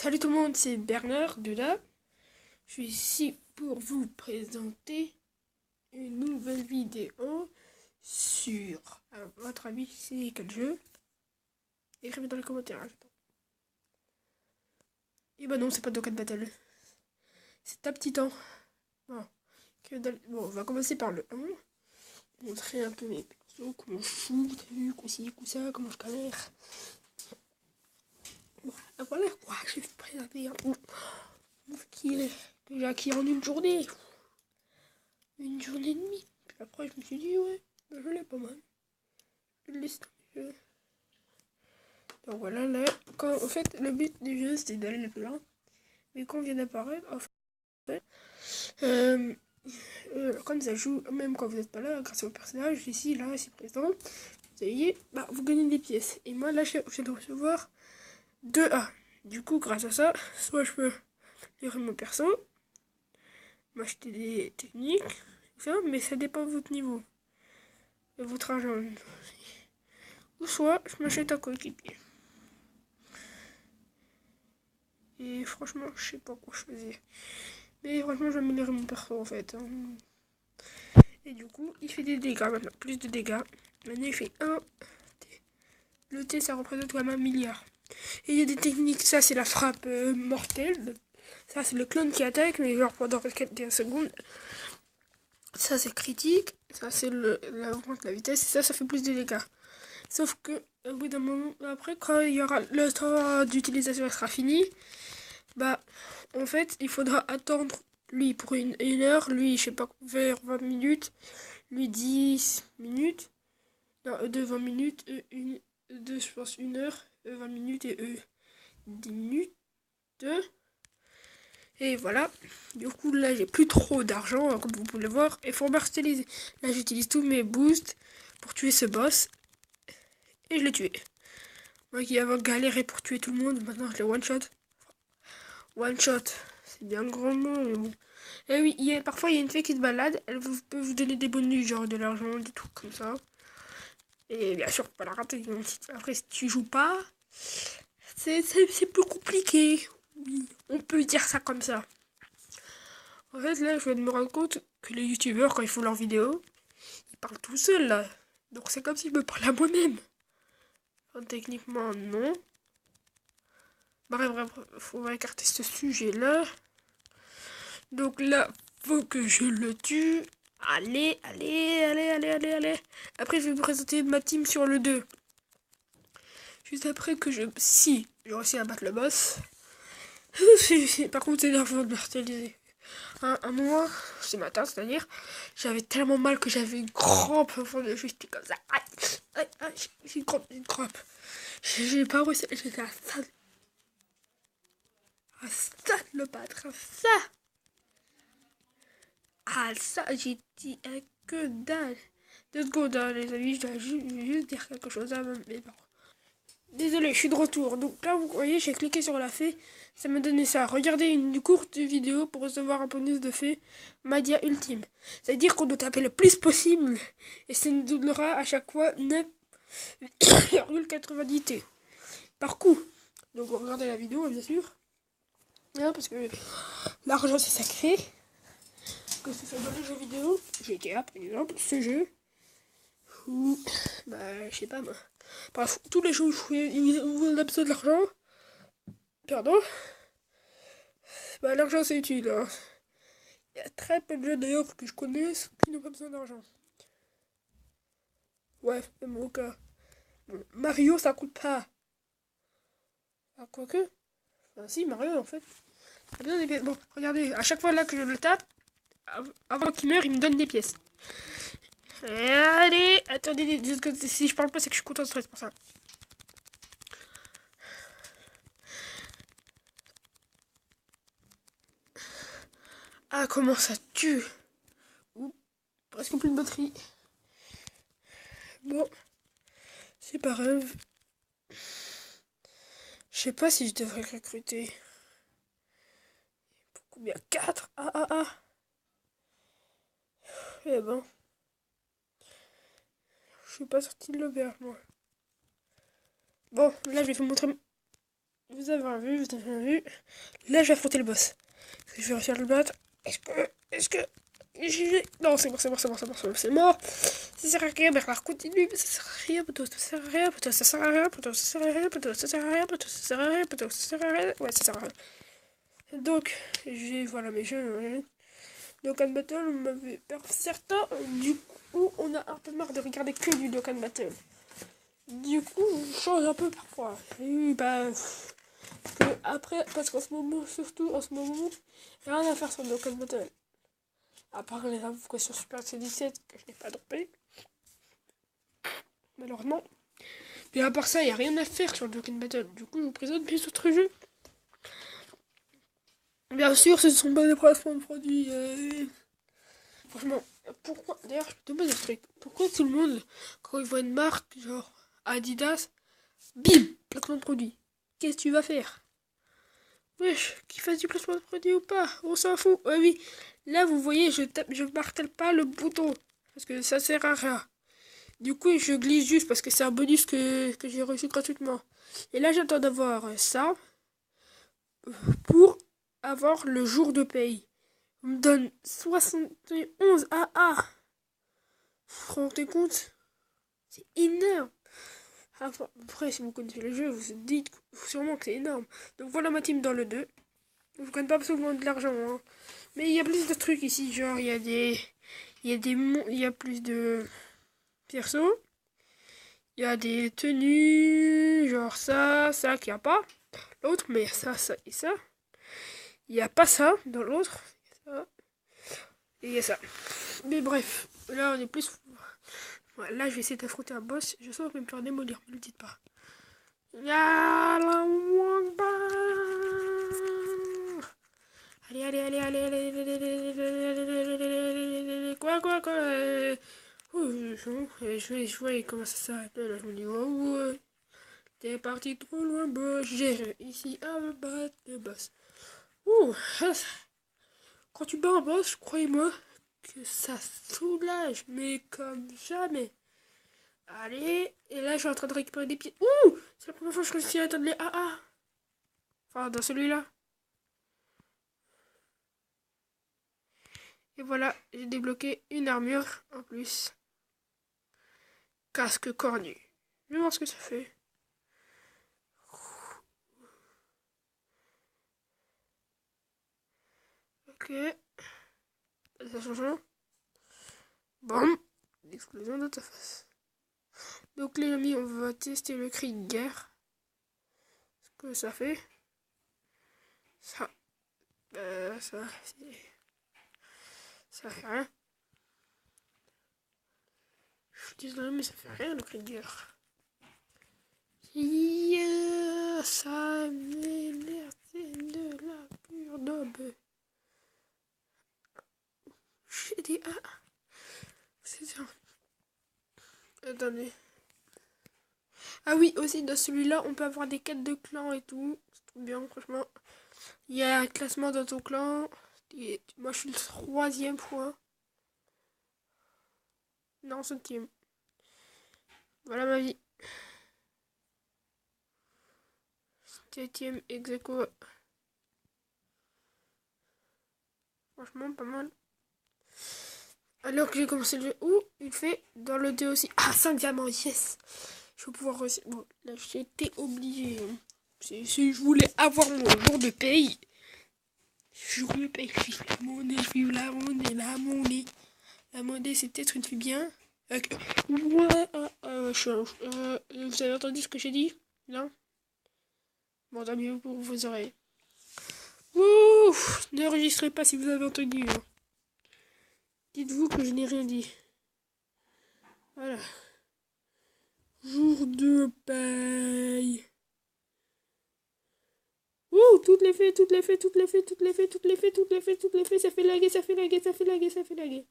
Salut tout le monde, c'est Bernard de là. Je suis ici pour vous présenter une nouvelle vidéo sur, à votre avis, c'est quel jeu? Écrivez dans les commentaires. Et bah non, c'est pas Dokkan Battle. C'est un petit temps. Bon, bon, on va commencer par le 1. Montrer un peu mes persos, comment je joue, t'as vu, coup ça, comment je galère. Voilà quoi, je vais vous présenter un peu que j'ai acquis en une journée. Une journée et demie. Puis après, je me suis dit, ouais, je l'ai pas mal. Je le laisse dans le jeu. Donc voilà, là, en fait, le but du jeu, c'était d'aller le plus loin. Mais quand on vient d'apparaître, en fait, comme ça joue, même quand vous n'êtes pas là, grâce au personnage, ici, là, ici présent, vous voyez, bah, vous gagnez des pièces. Et moi, là, je viens de recevoir 2A. Du coup, grâce à ça, soit je peux lire mon perso, m'acheter des techniques, tout ça, mais ça dépend de votre niveau, de votre argent. Ou soit je m'achète un coéquipier. Et franchement, je sais pas quoi choisir. Mais franchement, j'améliorerai mon perso en fait. Et du coup, il fait des dégâts maintenant. Plus de dégâts. Maintenant, il fait 1 T. Le T, ça représente quand même 1 milliard. Et il y a des techniques. Ça, c'est la frappe mortelle. Ça, c'est le clone qui attaque, mais genre pendant quelques secondes. Ça, c'est critique. Ça, c'est la vitesse. Et ça fait plus de dégâts. Sauf que, au bout d'un moment, après, quand il y aura le temps d'utilisation sera fini, bah, en fait, il faudra attendre lui pour une heure, lui, je sais pas, vers 20 minutes, lui 10 minutes, non, 20 minutes, je pense 1 heure, 20 minutes et 10 minutes. Et voilà, du coup, là, j'ai plus trop d'argent, comme vous pouvez le voir, et faut remercialiser. Là, j'utilise tous mes boosts pour tuer ce boss. Et je l'ai tué. Moi qui avais galéré pour tuer tout le monde, maintenant je l'ai one shot. One shot, c'est bien grand mot, mais bon. Et oui, parfois il y a une fée qui se balade, elle peut vous donner des bonus, genre de l'argent, des trucs comme ça. Et bien sûr, pas la rater. Après, si tu joues pas, c'est plus compliqué. Oui, on peut dire ça comme ça. En fait, là, je viens de me rendre compte que les youtubeurs, quand ils font leurs vidéos, ils parlent tout seuls, là. Donc c'est comme si je me parlais à moi-même. Enfin, techniquement, non. Bref, faut écarter ce sujet-là. Donc là, faut que je le tue. Allez. Après, je vais vous présenter ma team sur le 2. Juste après que si j'ai réussi à battre le boss. Par contre, c'est nerveux de mortaliser. Un mois, ce matin, c'est-à-dire, j'avais tellement mal que j'avais une crampe au fond de j'étais comme ça. Aïe, j'ai une crampe. J'ai pas réussi, j'étais à ça de le battre, ça. Ah, ça, j'ai dit que dalle. 2 secondes, hein, les amis, je dois juste dire quelque chose à mes parents. Désolé, je suis de retour. Donc là, vous voyez, j'ai cliqué sur la fée. Ça m'a donné ça. Regardez une courte vidéo pour recevoir un bonus de fée Madia Ultime. C'est-à-dire qu'on doit taper le plus possible. Et ça nous donnera à chaque fois 9,90 T par coup. Donc regardez la vidéo, bien sûr. Parce que l'argent, c'est sacré. Que ce soit dans les jeux vidéo, GTA par exemple, ce jeu, ou, bah, je sais pas moi. Bref, tous les jeux où on a besoin de l'argent, pardon, bah, l'argent c'est utile. Hein. Il y a très peu de jeux d'ailleurs que je connais qui n'ont pas besoin d'argent. Ouais, c'est mon cas. Bon, Mario ça coûte pas. Ah, quoique. Enfin, si, Mario en fait. Bon, regardez, à chaque fois là que je le tape, avant qu'il meure, il me donne des pièces. Allez, attendez 2 secondes. Si je parle pas, c'est que je suis content de stress pour ça. Ah, comment ça tue. Ouh, presque plus de batterie. Bon, c'est pas grave. Je sais pas si je devrais le recruter. Combien 4. Ah. Eh ben. Je suis pas sorti de l'auberge, moi. Bon, là, je vais vous montrer vous avez vu. Là, je vais affronter le boss. Est-ce que je vais réussir à le battre? Est-ce que... Non, c'est mort, c'est mort, c'est mort, c'est mort, c'est mort. Ça sert à rien, Bernard, continue, mais ça sert à rien, poteau, ça sert à rien, poteau, ça sert à rien, poteau, ça sert à rien, poteau, ça sert à rien, poteau, ça sert à rien, poteau, ça sert à rien. Ouais, ça sert à rien. Donc, voilà, mes jeux. Dokkan Battle, on m'avait perdu certains. Du coup, on a un peu marre de regarder que du Dokkan Battle. Du coup, on change un peu parfois. Et bah, parce qu'en ce moment, surtout en ce moment, rien à faire sur Dokkan Battle. À part les invocations Super C17 que je n'ai pas droppé. Malheureusement. Mais à part ça, il n'y a rien à faire sur le Dokkan Battle. Du coup, je vous présente mes autres jeux. Bien sûr, ce ne sont pas des placements de produits. Franchement, pourquoi? D'ailleurs, je me demande un truc. Pourquoi tout le monde, quand il voit une marque, genre Adidas, bim, placement de produit. Qu'est-ce que tu vas faire? Wesh, qu'il fasse du placement de produit ou pas, on s'en fout. Ouais, oui, là vous voyez, je martèle pas le bouton parce que ça sert à rien. Du coup, je glisse juste parce que c'est un bonus que j'ai reçu gratuitement. Et là, j'attends d'avoir ça pour avoir le jour de paye. On me donne 71 AA. Vous vous rendez compte? C'est énorme. Enfin, après, si vous connaissez le jeu, vous vous dites sûrement que c'est énorme. Donc voilà ma team dans le 2. Je gagne pas absolument de l'argent, hein. Mais il y a plus de trucs ici, genre il y a des... Il y a plus de persos. Il y a des tenues, genre ça qu'il n'y a pas. L'autre, mais ça et ça. Il n'y a pas ça dans l'autre. Ça. Et il y a ça. Mais bref, là on est plus... Ouais, là je vais essayer d'affronter un boss. Je sens que je vais me faire démolir, ne le dites pas. Yalla Wamba. Allez, allez, allez, allez, allez, allez, quoi, je vois comment ça s'arrête. Là, je me dis, ouais, t'es parti trop loin, boss. J'ai réussi à me battre le boss. Ouh, quand tu bats un boss, croyez-moi que ça soulage, mais comme jamais. Allez, et là, je suis en train de récupérer des pieds. Ouh, c'est la première fois que je réussis à atteindre les AA. Enfin, dans celui-là. Et voilà, j'ai débloqué une armure en plus. Casque cornu. Je vais voir ce que ça fait. Ok. Ça change. Bon. L'explosion de ta face. Donc les amis, on va tester le cri de guerre. Ce que ça fait. Ça. Ça fait rien. Je suis désolé, mais ça fait rien le cri de guerre. Yeah, ça m'énerve, c'est de la pure daube. J'ai dit c'est ça. Attendez. Ah oui, aussi dans celui-là, on peut avoir des quêtes de clan et tout. C'est trop bien, franchement. Il y a un classement dans ton clan. Et moi, je suis le 3e point. Non, 5e. Voilà ma vie. 7e ex aequo. Franchement, pas mal. Alors que j'ai commencé le jeu. Ouh, il fait dans le 2 aussi. Ah, 5 diamants, yes. Je vais pouvoir réussir. Bon, là, j'étais obligé. Si je voulais avoir mon jour de paye. Je me paye. La monnaie, la monnaie, la monnaie. La monnaie, c'est peut-être une fille bien. Ouais, vous avez entendu ce que j'ai dit? Non? Bon, tant mieux pour vos oreilles. Ouh, n'enregistrez pas si vous avez entendu. Hein. Dites-vous que je n'ai rien dit. Voilà. Jour de paye. Ouh, toutes les fées, ça fait laguer, ça fait laguer, ça fait laguer, ça fait laguer.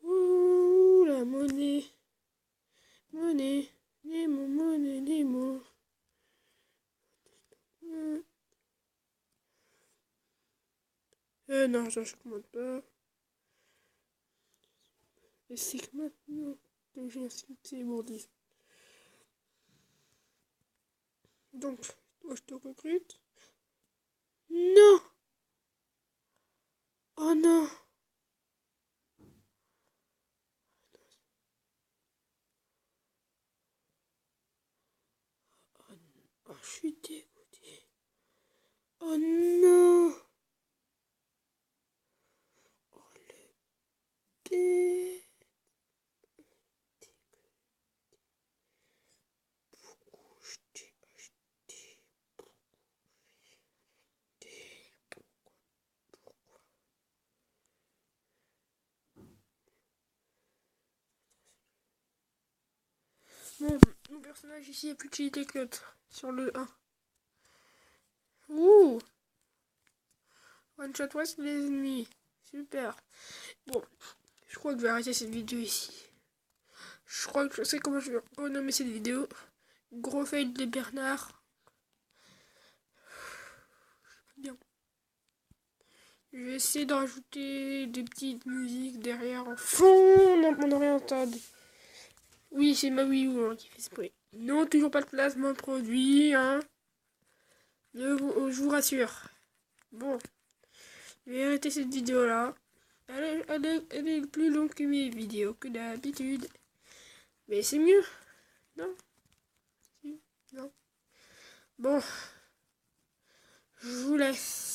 Ouh, la monnaie. Monnaie, Nemo, monnaie, Nemo. Non, ça je commande pas. Et c'est que maintenant que j'ai insulté mon 10. Donc, moi je te recrute. Non! Oh non! Oh, je suis dégoûté. Oh non! Oh le bête! Pourquoi je t'ai acheté? Pourquoi? Bon, mon personnage ici est plus cheaté que l'autre. Sur le 1. Ouh! One shot was les ennemis. Super. Bon, je crois que je vais arrêter cette vidéo ici. Je crois que je sais comment je vais renommer cette vidéo. Gros fail de Bernard. Bien. Je vais essayer de rajouter des petites musiques derrière en fond. Non, on n'aurait entendu. Oui, c'est ma Wii U hein, qui fait ce bruit. Non, toujours pas de placement produit, hein. Je vous rassure. Bon, je vais arrêter cette vidéo là. Elle est plus longue que mes vidéos que d'habitude. Mais c'est mieux. Non? Non. Bon, je vous laisse.